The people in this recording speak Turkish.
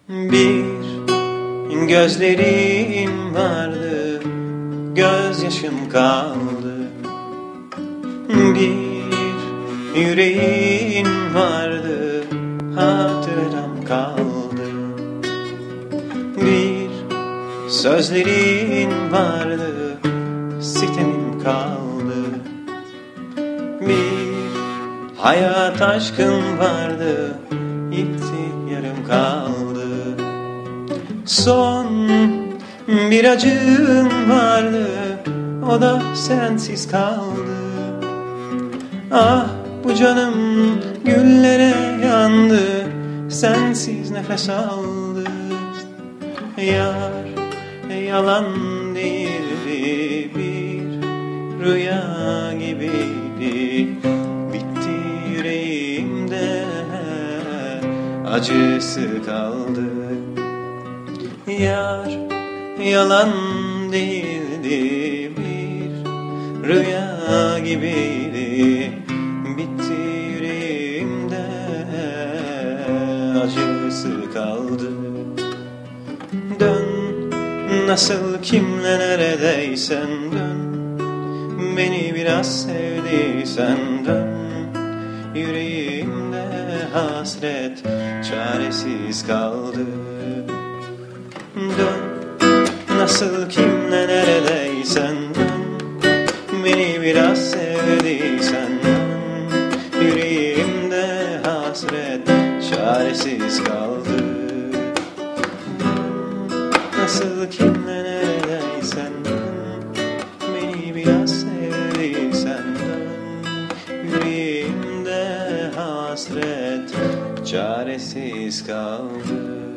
Bir gözlerim vardı, gözyaşım kaldı. Bir yüreğin vardı, hatıram kaldı. Bir sözlerin vardı, sitemim kaldı. Bir hayat aşkın vardı, gitti yarım kaldı. Son bir acın vardı, o da sensiz kaldı. Ah bu canım güllere yandı, sensiz nefes aldı. Yar yalan değildi, bir rüya gibiydi. Bitti yüreğimde, acısı kaldı. Yar yalan değildi, bir rüya gibiydi. Bitti yüreğimde, acısı kaldı. Dön nasıl kimle neredeysen dön, beni biraz sevdiysen dön. Yüreğimde hasret çaresiz kaldı. Dön nasıl kimle neredeysen dön, beni biraz sevdiysen dön. Yüreğimde hasret çaresiz kaldı. Nasıl kimle neredeysen dön, beni biraz sevdiysen dön. Yüreğimde hasret çaresiz kaldı.